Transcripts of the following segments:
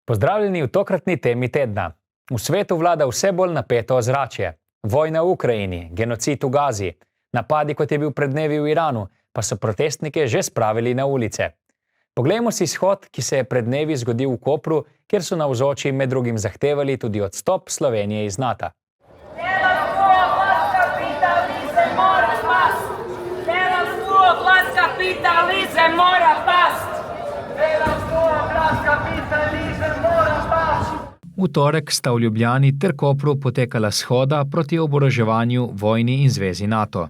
Pozdravljeni v tokratni temi tedna. V svetu vlada vse bolj napeto ozračje. Vojna v Ukrajini, genocid v Gazi, napadi, kot je bil pred dnevi v Iranu, pa so protestnike že spravili na ulice. Poglejmo si shod, ki se je pred dnevi zgodil v Kopru, kjer so navzoči med drugim zahtevali tudi odstop Slovenije iz NATO. V torek sta v Ljubljani ter Kopru potekala shoda proti oboroževanju, vojni in zvezi NATO.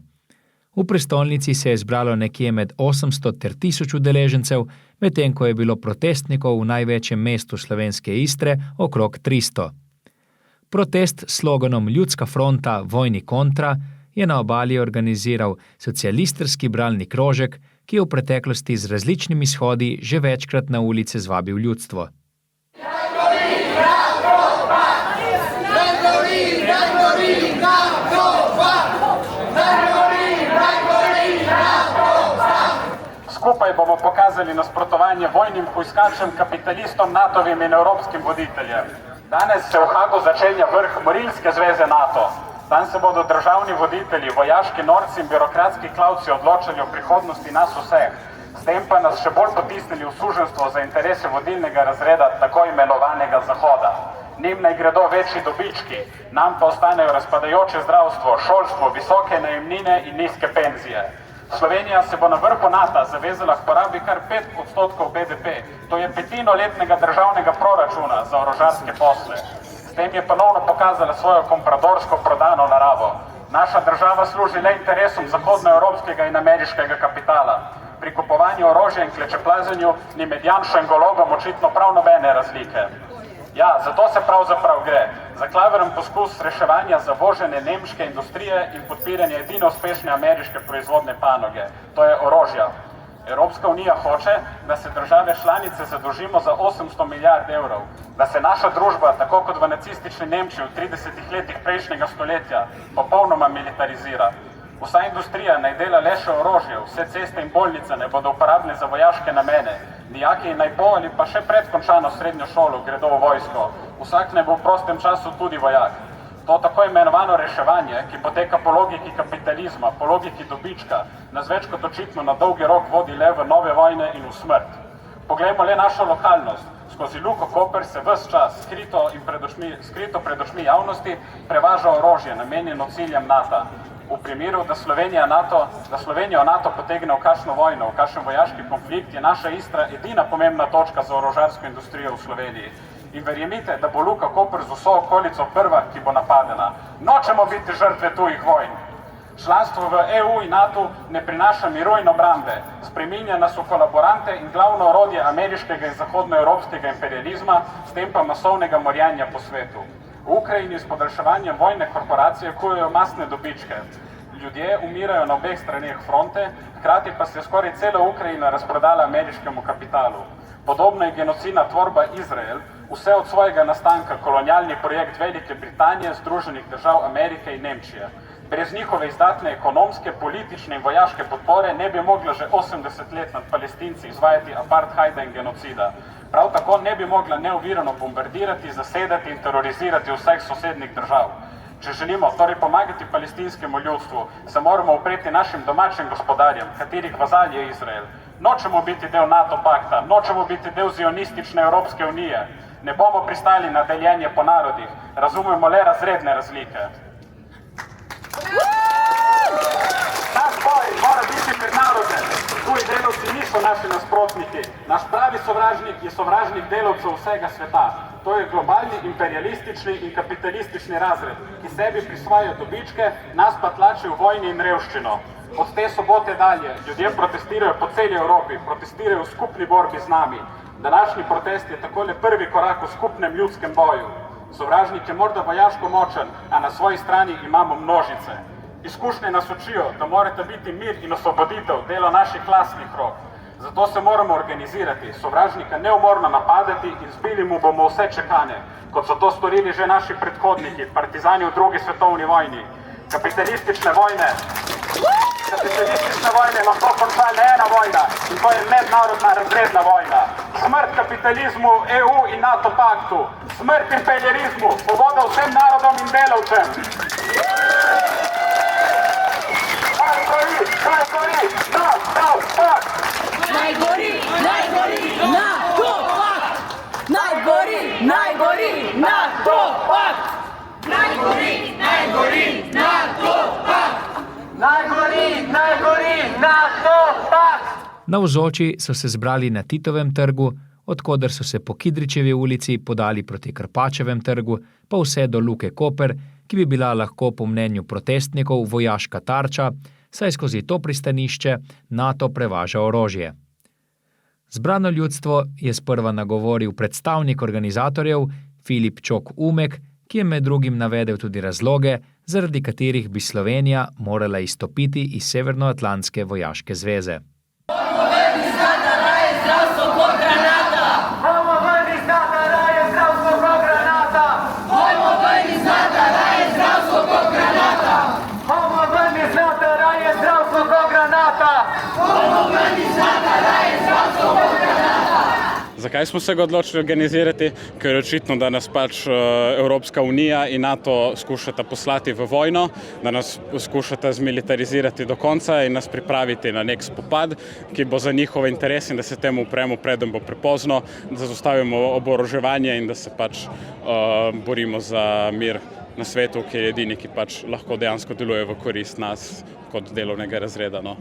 V prestolnici se je zbralo nekje med 800 ter 1000 udeležencev, medtem ko je bilo protestnikov v največjem mestu slovenske Istre okrog 300. Protest s sloganom Ljudska fronta, vojni kontra je na obali organiziral socialistrski bralni krožek, ki je v preteklosti z različnimi shodi že večkrat na ulice zvabil ljudstvo. Skupaj bomo pokazali nasprotovanje vojnim hujskačem, kapitalistom, NATO-vim in evropskim voditeljem. Danes se v Hagu začenja vrh Morilske zveze NATO. Tam se bodo državni voditelji, vojaški norci in birokratski klavci odločali o prihodnosti nas vseh. S tem pa nas še bolj potisnili v suženstvo za interese vodilnega razreda tako imenovanega Zahoda. Njim naj gredo večji dobički, nam pa ostanejo razpadajoče zdravstvo, šolstvo, visoke najemnine in nizke penzije. Slovenija se bo na vrhu NATO zavezala k porabi kar 5% BDP, to je petino letnega državnega proračuna za orožarske posle. S tem je ponovno pokazala svojo kompradorsko prodano naravo. Naša država služi le interesom zahodnoevropskega in ameriškega kapitala. Pri kupovanju orožja in klečeplazenju ni med Janšo in Golobom očitno prav nobene razlike. Ja, zato se pravzaprav gre. Za klaveren poskus reševanja zavožene nemške industrije in podpiranje edine uspešne ameriške proizvodne panoge. To je orožja. Evropska unija hoče, da se države članice zadolžimo za 800 milijard evrov, da se naša družba, tako kot v nacistični Nemčiji v 30 letih prejšnjega stoletja, popolnoma militarizira. Vsa industrija naj dela le še orožje, vse ceste in bolnice ne bodo uporabne za vojaške namene, dijaki naj bo ali pa še pred končano srednjo šolo gredo v vojsko, vsak naj bo v prostem času tudi vojak. To tako imenovano reševanje, ki poteka po logiki kapitalizma, po logiki dobička, nas več kot očitno na dolgi rok vodi le v nove vojne in v smrt. Poglejmo le našo lokalnost. Skozi Luko Koper se ves čas skrito pred očmi javnosti prevaža orožje, namenjeno ciljem NATO. V primeru, da Slovenijo NATO potegne v kakšno vojno, v kakšen vojaški konflikt, je naša Istra edina pomembna točka za orožarsko industrijo v Sloveniji. In verjemite, da bo Luka Koper z vso okolico prva, ki bo napadena. Nočemo biti žrtve tujih vojn. Članstvo v EU in NATO ne prinaša miru in obrambe, spreminja nas v kolaborante in glavno orodje ameriškega in zahodnoevropskega imperializma, s tem pa masovnega morjanja po svetu. V Ukrajini s podaljševanjem vojne korporacije kujejo masne dobičke. Ljudje umirajo na obeh straneh fronte, hkrati pa se skoraj cela Ukrajina razprodala ameriškemu kapitalu. Podobno je genocidna tvorba Izrael, vse od svojega nastanka kolonialni projekt Velike Britanije, Združenih držav Amerike in Nemčije. Brez njihove izdatne ekonomske, politične in vojaške podpore ne bi mogla že 80 let nad Palestinci izvajati apartheida in genocida. Prav tako ne bi mogla neovirano bombardirati, zasedati in terorizirati vseh sosednjih držav. Če želimo torej pomagati palestinskemu ljudstvu, se moramo upreti našim domačim gospodarjem, katerih vazal je Izrael. Nočemo biti del NATO pakta, nočemo biti del zionistične Evropske unije. Ne bomo pristali na deljenje po narodih, razumemo le razredne razlike. Naš boj mora biti mednaroden. Tuji delavci niso naši nasprotniki. Naš pravi sovražnik je sovražnik delavcev vsega sveta. To je globalni imperialistični in kapitalistični razred, ki sebi prisvaja dobičke, nas pa tlači v vojni in revščino. Od te sobote dalje ljudje protestirajo po celi Evropi, protestirajo v skupni borbi z nami. Današnji protest je takole prvi korak v skupnem ljudskem boju. Sovražnik je morda vojaško močen, a na svoji strani imamo množice. Izkušnje nas učijo, da morata biti mir in osvoboditev delo naših lastnih rok. Zato se moramo organizirati, sovražnika neumorno napadati in zbili mu bomo vse čekane, kot so to storili že naši predhodniki, partizani v drugi svetovni vojni. Kapitalistične vojne lahko konča le ena vojna in to je mednarodna razredna vojna. smrt kapitalizmu, EU in NATO paktu, smrt imperializmu, svoboda vsem narodom in delavcem. Naj gori, NATO pakt! Naj gori, NATO pakt! Naj gori, NATO pakt! Naj gori, NATO pakt! Navzoči so se zbrali na Titovem trgu, odkoder so se po Kidričevi ulici podali proti Krpačevem trgu, pa vse do Luke Koper, ki bi bila lahko po mnenju protestnikov vojaška tarča, saj skozi to pristanišče NATO prevaža orožje. Zbrano ljudstvo je sprva nagovoril predstavnik organizatorjev Filip Čok Umek, ki je med drugim navedel tudi razloge, zaradi katerih bi Slovenija morala izstopiti iz Severnoatlantske vojaške zveze. Zakaj smo se ga odločili organizirati? Ker je očitno, da nas pač Evropska unija in NATO skušata poslati v vojno, da nas skušata zmilitarizirati do konca in nas pripraviti na nek spopad, ki bo za njihove interese in da se temu upremo, preden bo prepozno, da zaustavimo oboroževanje in da se pač borimo za mir na svetu, ki je edini, ki pač lahko dejansko deluje v korist nas kot delovnega razreda. No.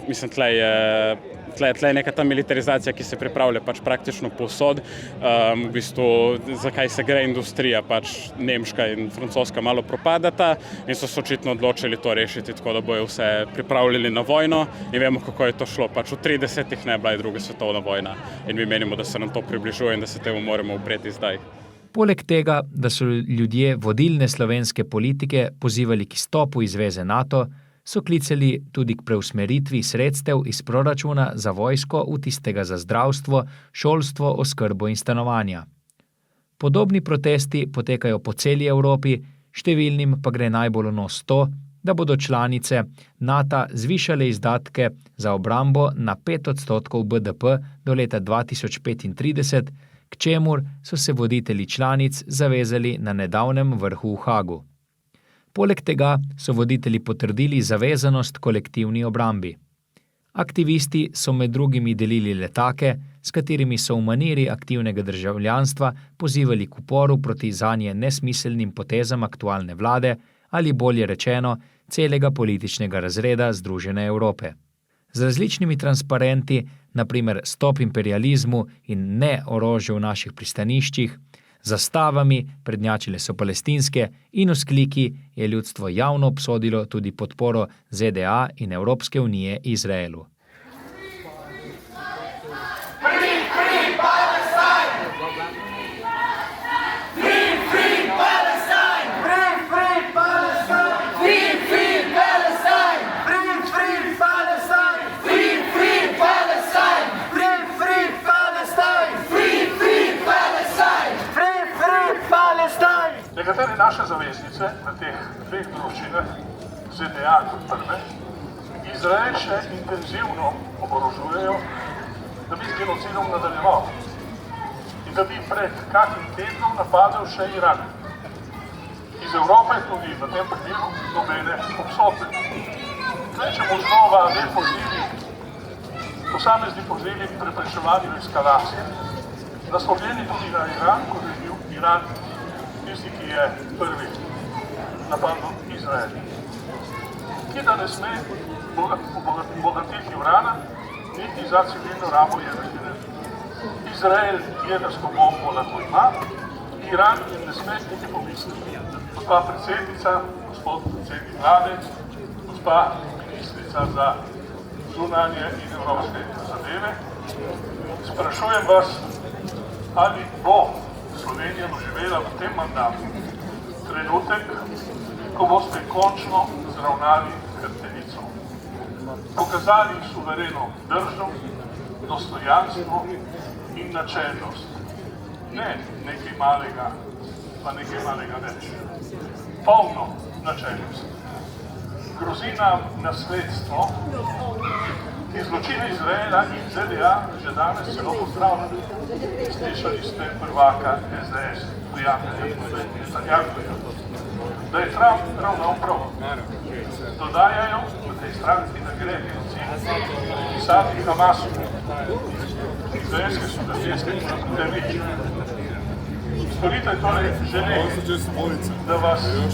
Mislim, tle je neka ta militarizacija, ki se pripravlja pač praktično povsod. V bistvu, zakaj se gre industrija, pač nemška in francoska malo propadata in so se očitno odločili to rešiti, tako da bojo vse pripravljali na vojno in vemo, kako je to šlo. Pač v 30-ih ne bila je druga svetovna vojna in mi menimo, da se nam to približuje in da se temu moramo upreti zdaj. Poleg tega, da so ljudje vodilne slovenske politike pozivali k izstopu iz zveze NATO, so klicali tudi k preusmeritvi sredstev iz proračuna za vojsko v tistega za zdravstvo, šolstvo, oskrbo in stanovanja. Podobni protesti potekajo po celi Evropi, številnim pa gre najbolj v nos to, da bodo članice NATO zvišale izdatke za obrambo na 5% BDP do leta 2035, k čemur so se voditelji članic zavezali na nedavnem vrhu v Hagu. Poleg tega so voditelji potrdili zavezanost kolektivni obrambi. Aktivisti so med drugimi delili letake, s katerimi so v maniri aktivnega državljanstva pozivali k uporu proti zanje nesmiselnim potezam aktualne vlade ali bolje rečeno celega političnega razreda Združene Evrope. Z različnimi transparenti, naprimer Stop imperializmu in ne orožju v naših pristaniščih, zastavami, prednjačile so palestinske in vzkliki je ljudstvo javno obsodilo tudi podporo ZDA in Evropske unije Izraelu. Nekatere naše zaveznice na teh dveh druščinah, ZDA kot prve, Izrael še intenzivno oborožujejo, da bi z genocidom nadaljeval in da bi pred kakim tednom napadel še Iran. Iz Evrope tudi v tem primeru nobene obsodbe. Klečemo znova ne pozivi, posamezni pozivi k preprečevanju eskalacije, naslovljeni tudi na Iran, kot je bil Iran tisti, ki je prvi napadel Izrael. Ki da ne sme obogatiti urana, niti za civilno rabo jedrske energije. Izrael jedrsko bombo lahko ima, Iran ne sme niti pomisliti. Gospa predsednica, gospod predsednik vlade, gospa ministrica za zunanje in evropske zadeve, sprašujem vas, ali bo Slovenija doživela v tem mandatu trenutek, ko boste končno zravnali hrbtenico, pokazali suvereno držo, dostojanstvo in načelnost. Ne nekaj malega, pa nekaj malega več. Polno načelnost. Grozi nam nasledstvo Izločine Izraela in ZDA že danes celo pozdravljamo. Slišali ste prvaka SDS, prijatelja Netanjahuja, da je Trump ravnal prav. Dodajajo v tej stranki, da gre genocid pisati Hamasu. Izraelske sodavljeske krviče. Storite torej želeli,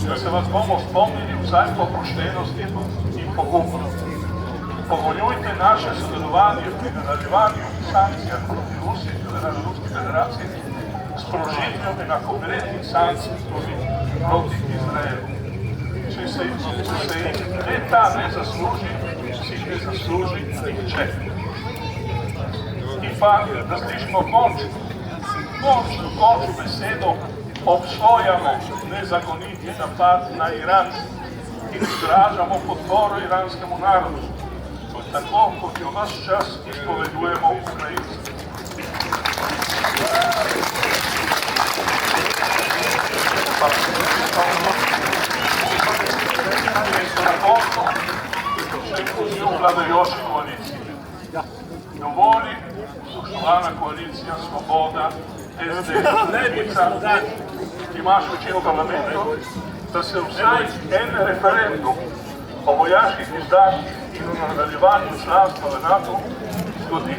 da se vas bomo spomnili vsaj po poštenosti in pogumnosti. Povoljujte naše sodelovanje pri nadaljevanju sankcijah proti Rusiji in Ruski federaciji s sprožitvijo enakovrednih sankcij proti Izraelu. Če se jih ta ne zasluži, si ne zasluži nihče. In pa, da slišimo končno besedo, obsojamo nezakoniti napad na Iran in izražamo podporo iranskemu narodu, tako kot jo ves čas izpovedujemo Ukrajinci. Na koncu še poziv vladajoči koaliciji. Dovoli, spoštovana koalicija Svoboda, SDS, Levica, ki imaš večino v parlamentu, da se vsaj en referendum o vojaških izdatkih in o nadaljevanju članstva v NATO zgodi.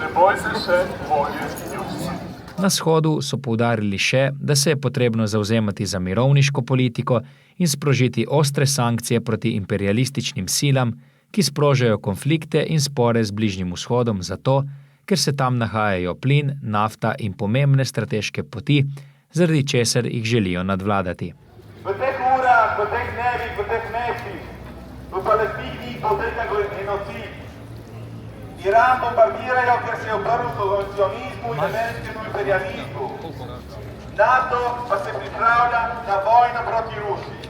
Ne bojte se volje ljudstva. Na shodu so poudarili še, da se je potrebno zavzemati za mirovniško politiko in sprožiti ostre sankcije proti imperialističnim silam, ki sprožajo konflikte in spore z Bližnjim vzhodom zato, ker se tam nahajajo plin, nafta in pomembne strateške poti, zaradi česar jih želijo nadvladati. V teh urah, v teh dnevih, v teh mesecih, v Palestini poteka genocid. Iran bombardirajo, ker se je obrnil kolonializmu in ameriškemu imperializmu. NATO pa se pripravlja na vojno proti Rusiji.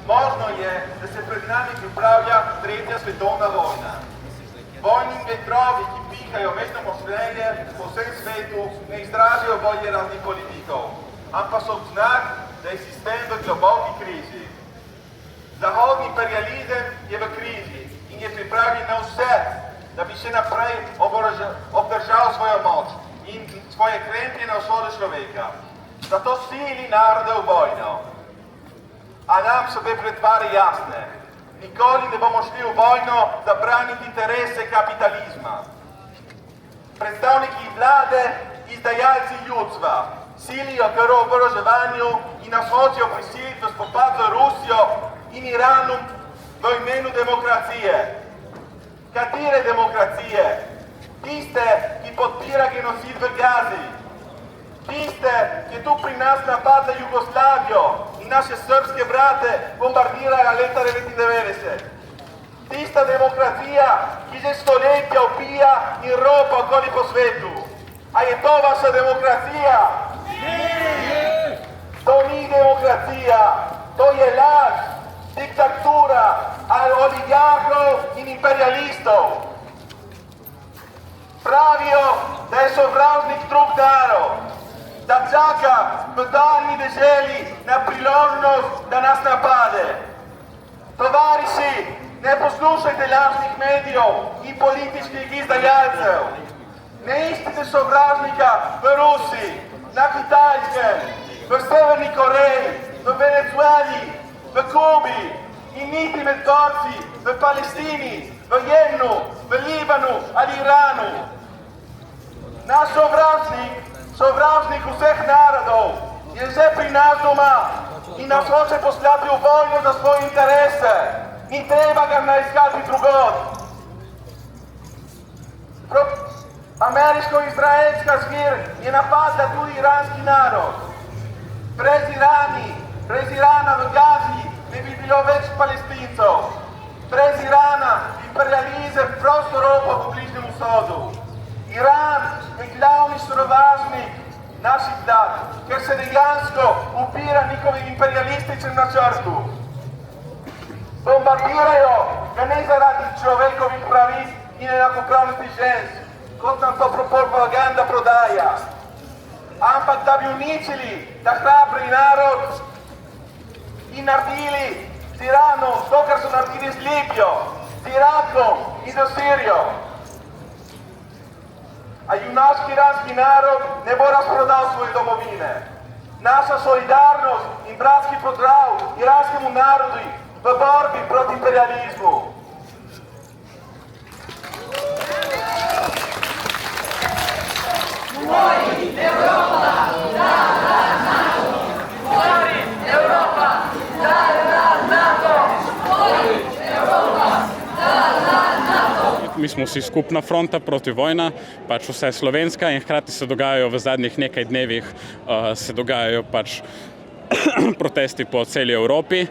Možno je, da se pred nami pripravlja tretja svetovna vojna. Vojni vetrovi, ki pihajo vedno močneje po vsem svetu, ne izražajo volje raznih politikov, ampak so znak, da je sistem v globoki krizi. Zahodni imperializem je v krizi in je pripravljen na vse, da bi še naprej obdržal svojo moč in svoje kremplje na usodo človeka. Zato sili narode v vojno. A nam so te pretvari jasne. Nikoli ne bomo šli v vojno da braniti interese kapitalizma. Predstavniki vlade, izdajalci ljudstva, silijo k oboroževanju in nas hočejo prisiliti v spopad z Rusijo in Iranom v imenu demokracije. Katere demokracije? Tiste, ki podpira genocid v Gazi. Tiste, ki tu pri nas napadla Jugoslavijo in naše srpske brate bombardirajo leta 1999. Tista demokracija, ki že stoletja ubija in ropa okoli po svetu. A je to vaša demokracija? Ne! To ni demokracija, to je laž, diktatura oligarhov in imperialistov. Pravijo, da je sovražnik drug narod, da čaka v daljni deželi na priložnost, da nas napade. Tovariši, ne poslušajte lažnih medijev in političnih izdajalcev. Ne iščite sovražnika v Rusiji, na Kitajskem, v Severni Koreji, v Venezueli, v Kubi in niti med borci v Palestini, v Jemnu, v Libanu ali Iranu. Naš sovražnik vseh narodov je že pri nas doma in nas hoče poslati v vojno za svoje interese. Ni treba ga naiskati drugod. Ameriško-izraelska zvir je napadla tudi iranski narod. Brez Irana v Gazi ne bi bilo več Palestincev. Brez Irana imperializem prosto ropa v Bližnjem vzhodu. Iran je glavni sovražnik naših dat, ker se dejansko upira njihovim imperialističnim načrtu. Bombardirajo ga ne zaradi človekovih pravic in enakopravnosti žensk, kot nam to propaganda prodaja, ampak da bi uničili ta hrabri narod in naredili z Iranom to, kar so naredili z Libijo, z Irakom i za Sirijo. A junaški iranski narod ne bo razprodal svoje domovine. Naša solidarnost in bratski pozdrav iranskemu narodu v borbi proti imperializmu. Mi smo vsi skupna fronta proti vojna, pač vse slovenska in hkrati se dogajajo v zadnjih nekaj dnevih, se dogajajo pač protesti po celi Evropi.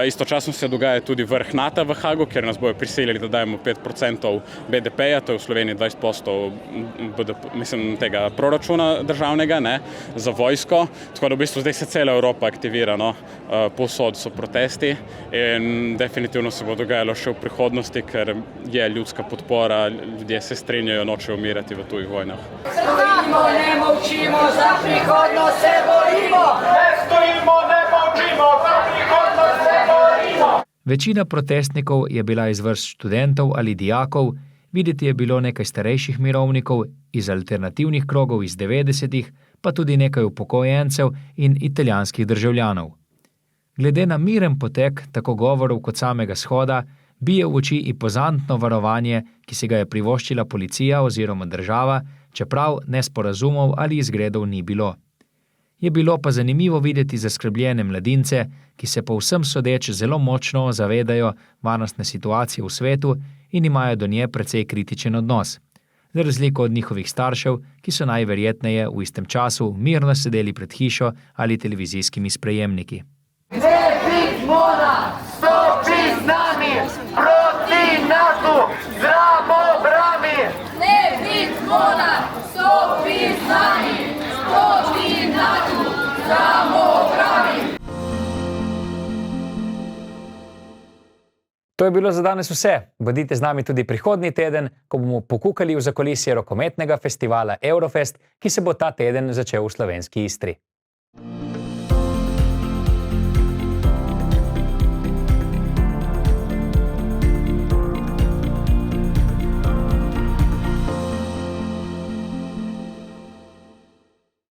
Istočasno se dogaja tudi vrh NATO v Hagu, kjer nas bojo prisilili, da dajemo 5% BDP-ja, to je v Sloveniji 20% tega proračuna državnega, ne, za vojsko. Tako da v bistvu zdaj se cela Evropa aktivira, no, povsod so protesti in definitivno se bo dogajalo še v prihodnosti, ker je ljudska podpora, ljudje se strinjajo, nočejo umirati v tujih vojnah. Stojimo, ne molčimo, za prihodnost se borimo! Večina protestnikov je bila iz vrst študentov ali dijakov, videti je bilo nekaj starejših mirovnikov iz alternativnih krogov iz 90-ih, pa tudi nekaj upokojencev in italijanskih državljanov. Glede na miren potek tako govorov kot samega shoda, bije v oči impozantno varovanje, ki si ga je privoščila policija oziroma država, čeprav nesporazumov ali izgredov ni bilo. Je bilo pa zanimivo videti zaskrbljene mladince, ki se po vsem sodeč zelo močno zavedajo varnostne situacije v svetu in imajo do nje precej kritičen odnos, za razliko od njihovih staršev, ki so najverjetneje v istem času mirno sedeli pred hišo ali televizijskimi sprejemniki. Ne biti mora, stopi z nami, proti NATO, z obrami! Ne biti mora, stopi z nami, proti NATO, z obrami! To je bilo za danes vse. Bodite z nami tudi prihodnji teden, ko bomo pokukali v zakulisje rokometnega festivala Eurofest, ki se bo ta teden začel v slovenski Istri.